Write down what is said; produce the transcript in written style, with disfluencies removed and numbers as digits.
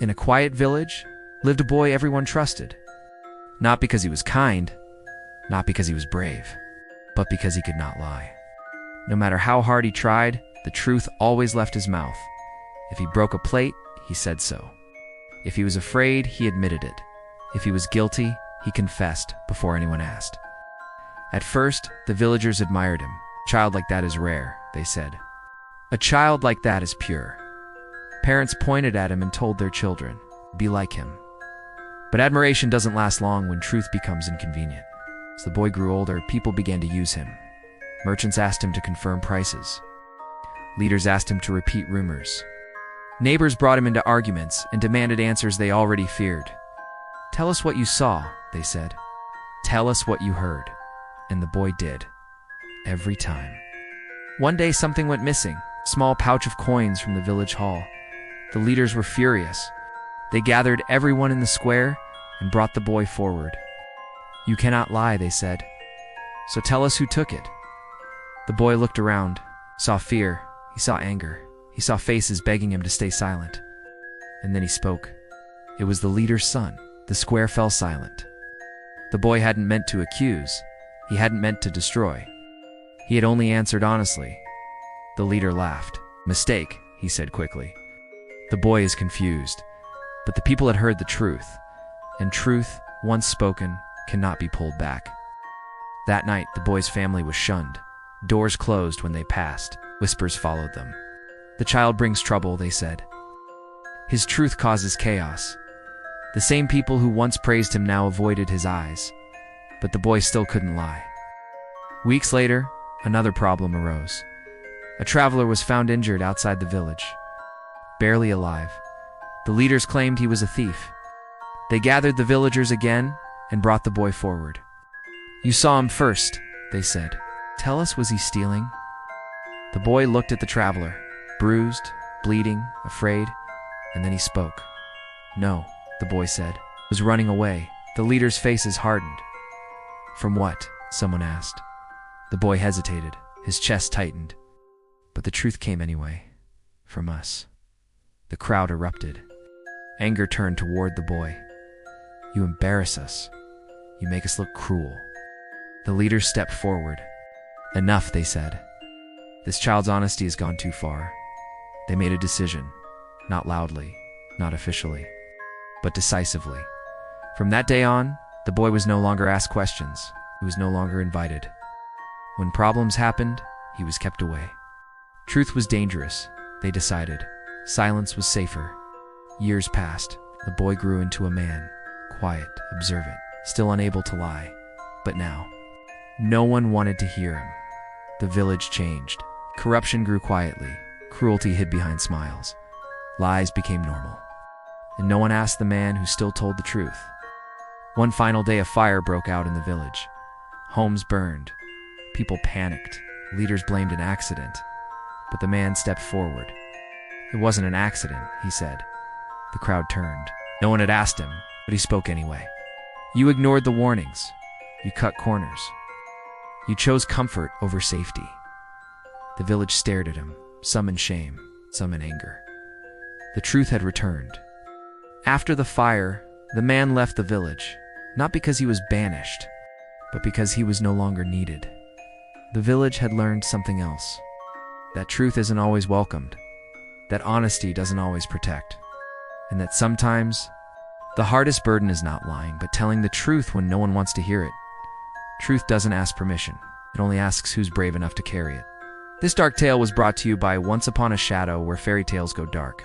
In a quiet village lived a boy everyone trusted. Not because he was kind, not because he was brave, but because he could not lie. No matter how hard he tried, the truth always left his mouth. If he broke a plate, he said so. If he was afraid, he admitted it. If he was guilty, he confessed before anyone asked. At first, the villagers admired him. A child like that is rare, they said. A child like that is pure. Parents pointed at him and told their children, be like him. But admiration doesn't last long when truth becomes inconvenient. As the boy grew older, people began to use him. Merchants asked him to confirm prices. Leaders asked him to repeat rumors. Neighbors brought him into arguments and demanded answers they already feared. Tell us what you saw, they said. Tell us what you heard. And the boy did. Every time. One day something went missing, a small pouch of coins from the village hall. The leaders were furious. They gathered everyone in the square and brought the boy forward. You cannot lie, they said. So tell us who took it. The boy looked around, saw fear, he saw anger, he saw faces begging him to stay silent. And then he spoke. It was the leader's son. The square fell silent. The boy hadn't meant to accuse. He hadn't meant to destroy. He had only answered honestly. The leader laughed. Mistake, he said quickly. The boy is confused. But the people had heard the truth. And truth, once spoken, cannot be pulled back. That night, the boy's family was shunned. Doors closed when they passed. Whispers followed them. The child brings trouble, they said. His truth causes chaos. The same people who once praised him now avoided his eyes. But the boy still couldn't lie. Weeks later, another problem arose. A traveler was found injured outside the village. Barely alive. The leaders claimed he was a thief. They gathered the villagers again and brought the boy forward. You saw him first, they said. Tell us, was he stealing? The boy looked at the traveler, bruised, bleeding, afraid, and then he spoke. No, the boy said, was running away. The leaders' faces hardened. From what? Someone asked. The boy hesitated, his chest tightened. But the truth came anyway. From us. The crowd erupted. Anger turned toward the boy. You embarrass us. You make us look cruel. The leaders stepped forward. Enough, they said. This child's honesty has gone too far. They made a decision, not loudly, not officially, but decisively. From that day on, the boy was no longer asked questions. He was no longer invited. When problems happened, he was kept away. Truth was dangerous, they decided. Silence was safer. Years passed. The boy grew into a man, quiet, observant, still unable to lie. But now, no one wanted to hear him. The village changed. Corruption grew quietly. Cruelty hid behind smiles. Lies became normal. And no one asked the man who still told the truth. One final day, a fire broke out in the village. Homes burned. People panicked. Leaders blamed an accident. But the man stepped forward. It wasn't an accident, he said. The crowd turned. No one had asked him, but he spoke anyway. You ignored the warnings. You cut corners. You chose comfort over safety. The village stared at him, some in shame, some in anger. The truth had returned. After the fire, the man left the village, not because he was banished, but because he was no longer needed. The village had learned something else. That truth isn't always welcomed, that honesty doesn't always protect, and that sometimes the hardest burden is not lying, but telling the truth when no one wants to hear it. Truth doesn't ask permission. It only asks who's brave enough to carry it. This dark tale was brought to you by Once Upon a Shadow, where fairy tales go dark.